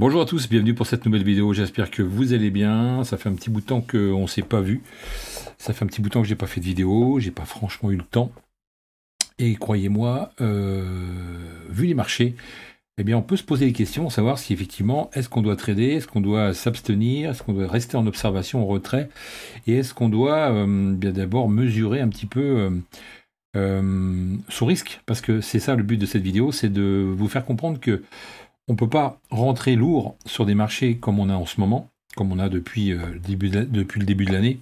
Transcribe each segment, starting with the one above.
Bonjour à tous, bienvenue pour cette nouvelle vidéo, j'espère que vous allez bien. Ça fait un petit bout de temps qu'on ne s'est pas vu, ça fait un petit bout de temps que j'ai pas fait de vidéo, j'ai pas franchement eu le temps. Et croyez-moi, vu les marchés, eh bien on peut se poser des questions, savoir si effectivement, est-ce qu'on doit trader, est-ce qu'on doit s'abstenir, est-ce qu'on doit rester en observation, en retrait, et est-ce qu'on doit bien d'abord mesurer un petit peu son risque, parce que c'est ça le but de cette vidéo, c'est de vous faire comprendre que on ne peut pas rentrer lourd sur des marchés comme on a en ce moment, comme on a depuis, depuis le début de l'année.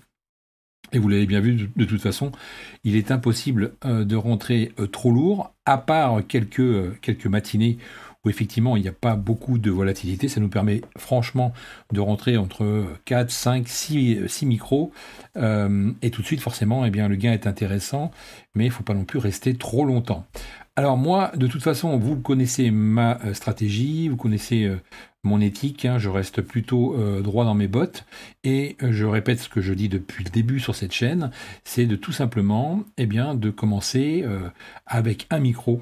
Et vous l'avez bien vu de toute façon, il est impossible de rentrer trop lourd, à part quelques matinées où effectivement il n'y a pas beaucoup de volatilité. Ça nous permet franchement de rentrer entre 4, 5, 6 micros. Et tout de suite, forcément, eh bien, le gain est intéressant, mais il ne faut pas non plus rester trop longtemps. Alors moi, de toute façon, vous connaissez ma stratégie, vous connaissez mon éthique, hein, je reste plutôt droit dans mes bottes, et je répète ce que je dis depuis le début sur cette chaîne, c'est de tout simplement eh bien, de commencer avec un micro,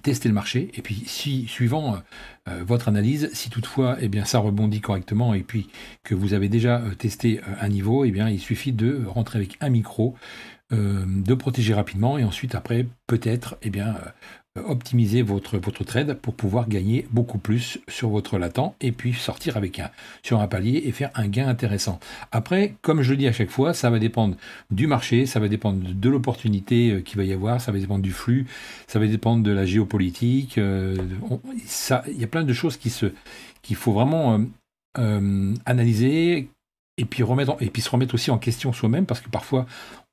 tester le marché, et puis si, suivant votre analyse, si toutefois eh bien, ça rebondit correctement, et puis que vous avez déjà testé un niveau, eh bien, il suffit de rentrer avec un micro, de protéger rapidement, et ensuite après peut-être eh bien, optimiser votre trade pour pouvoir gagner beaucoup plus sur votre latent et puis sortir avec sur un palier et faire un gain intéressant. Après, comme je le dis à chaque fois, ça va dépendre du marché, ça va dépendre de l'opportunité qu'il va y avoir, ça va dépendre du flux, ça va dépendre de la géopolitique. Il y a plein de choses qu'il faut vraiment analyser et puis se remettre aussi en question soi-même, parce que parfois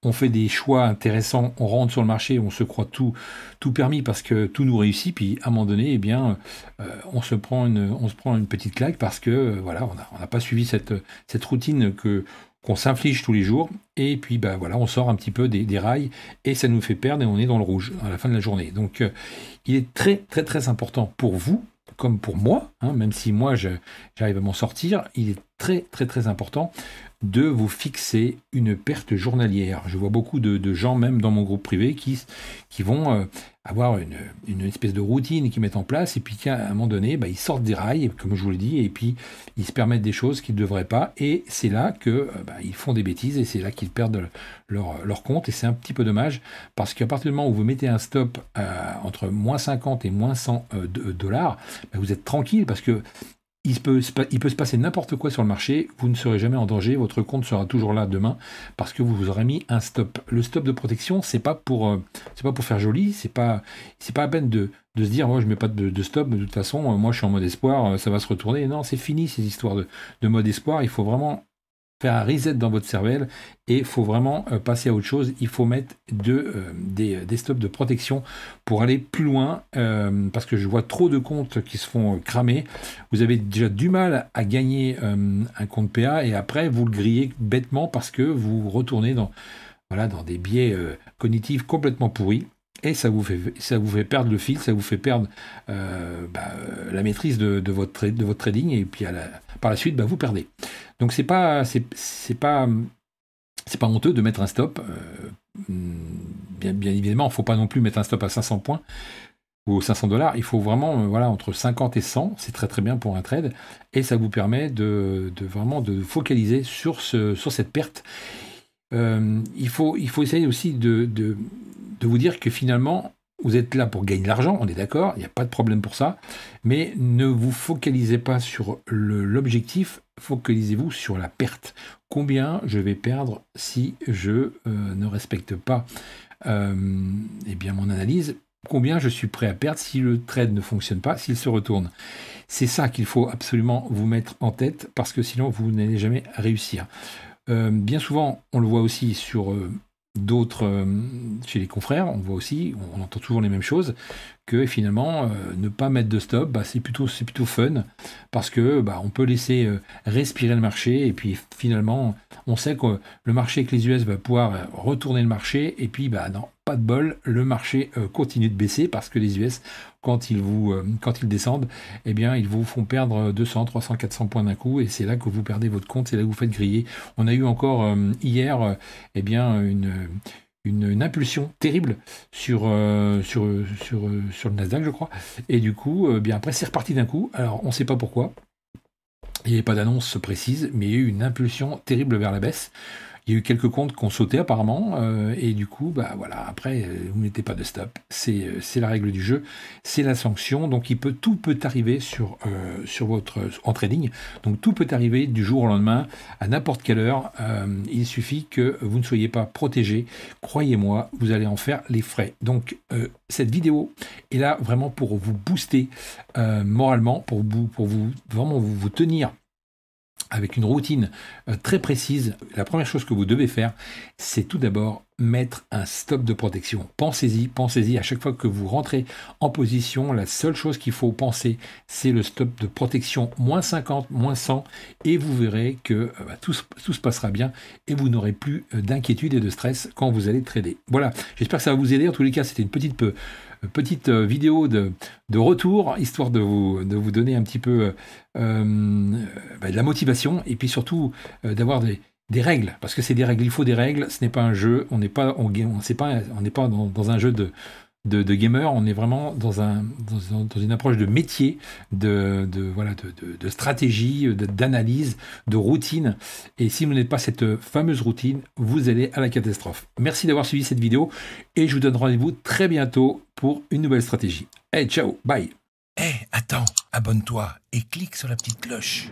on fait des choix intéressants, on rentre sur le marché, on se croit tout permis parce que tout nous réussit, puis à un moment donné, eh bien, on se prend une petite claque parce que voilà, on n'a pas suivi cette routine qu'on s'inflige tous les jours, et puis bah, voilà, on sort un petit peu des rails, et ça nous fait perdre, et on est dans le rouge à la fin de la journée. Donc il est très très très important pour vous, comme pour moi, hein, même si moi j'arrive à m'en sortir, il est très très très important de vous fixer une perte journalière. Je vois beaucoup de gens, même dans mon groupe privé, qui vont avoir une espèce de routine qu'ils mettent en place, et puis qu'à un moment donné, bah, ils sortent des rails, comme je vous l'ai dit, et puis ils se permettent des choses qu'ils ne devraient pas, et c'est là que bah, ils font des bêtises, et c'est là qu'ils perdent leur compte, et c'est un petit peu dommage, parce qu'à partir du moment où vous mettez un stop entre moins 50 et moins 100 dollars, bah, vous êtes tranquille, parce que il peut se passer n'importe quoi sur le marché, vous ne serez jamais en danger, votre compte sera toujours là demain, parce que vous aurez mis un stop. Le stop de protection, c'est pas pour faire joli, c'est pas à peine de se dire moi je mets pas de stop, de toute façon moi je suis en mode espoir, ça va se retourner. Non, c'est fini ces histoires de mode espoir, il faut vraiment faire un reset dans votre cervelle, et il faut vraiment passer à autre chose. Il faut mettre des stops de protection pour aller plus loin, parce que je vois trop de comptes qui se font cramer. Vous avez déjà du mal à gagner un compte PA, et après vous le grillez bêtement parce que vous retournez dans des biais cognitifs complètement pourris. Et ça vous fait perdre le fil, ça vous fait perdre la maîtrise de votre trading, et puis par la suite, vous perdez. Donc c'est pas honteux de mettre un stop. Bien évidemment, il ne faut pas non plus mettre un stop à 500 points ou 500 dollars. Il faut vraiment entre 50 et 100, c'est très très bien pour un trade, et ça vous permet de vraiment de focaliser sur cette perte. Il faut essayer aussi de vous dire que finalement, vous êtes là pour gagner de l'argent, on est d'accord, il n'y a pas de problème pour ça, mais ne vous focalisez pas sur l'objectif, focalisez-vous sur la perte. Combien je vais perdre si je ne respecte pas bien mon analyse? Combien je suis prêt à perdre si le trade ne fonctionne pas, s'il se retourne? C'est ça qu'il faut absolument vous mettre en tête, parce que sinon vous n'allez jamais réussir. Bien souvent, on le voit aussi sur d'autres, chez les confrères, on voit aussi, on entend toujours les mêmes choses, que finalement, ne pas mettre de stop, c'est plutôt fun, parce que on peut laisser respirer le marché, et puis finalement, on sait que le marché avec les US va pouvoir retourner le marché, et puis non, pas de bol, le marché continue de baisser, parce que les US, quand ils descendent, eh bien, ils vous font perdre 200, 300, 400 points d'un coup, et c'est là que vous perdez votre compte, c'est là que vous faites griller. On a eu encore hier, une impulsion terrible sur le Nasdaq, je crois. Et du coup, bien après, c'est reparti d'un coup. Alors, on ne sait pas pourquoi. Il n'y avait pas d'annonce précise, mais il y a eu une impulsion terrible vers la baisse. Il y a eu quelques comptes qui ont sauté apparemment, et du coup, bah voilà, après, vous ne mettez pas de stop. C'est la règle du jeu, c'est la sanction. Donc tout peut arriver en trading. Donc tout peut arriver du jour au lendemain, à n'importe quelle heure. Il suffit que vous ne soyez pas protégé. Croyez-moi, vous allez en faire les frais. Donc cette vidéo est là vraiment pour vous booster moralement, pour vous vraiment vous tenir avec une routine très précise. La première chose que vous devez faire, c'est tout d'abord mettre un stop de protection. Pensez-y, à chaque fois que vous rentrez en position, la seule chose qu'il faut penser, c'est le stop de protection -50, -100, et vous verrez que tout se passera bien, et vous n'aurez plus d'inquiétude et de stress quand vous allez trader. Voilà, j'espère que ça va vous aider. En tous les cas, c'était une petite vidéo de retour, histoire de vous donner un petit peu de la motivation, et puis surtout d'avoir des règles, parce que c'est des règles, il faut des règles, ce n'est pas un jeu, on n'est pas dans un jeu de gamer, on est vraiment dans une approche de métier, de stratégie, d'analyse, de routine, et si vous n'êtes pas cette fameuse routine, vous allez à la catastrophe. Merci d'avoir suivi cette vidéo, et je vous donne rendez-vous très bientôt pour une nouvelle stratégie. Hey, ciao, bye. Attends, abonne-toi et clique sur la petite cloche.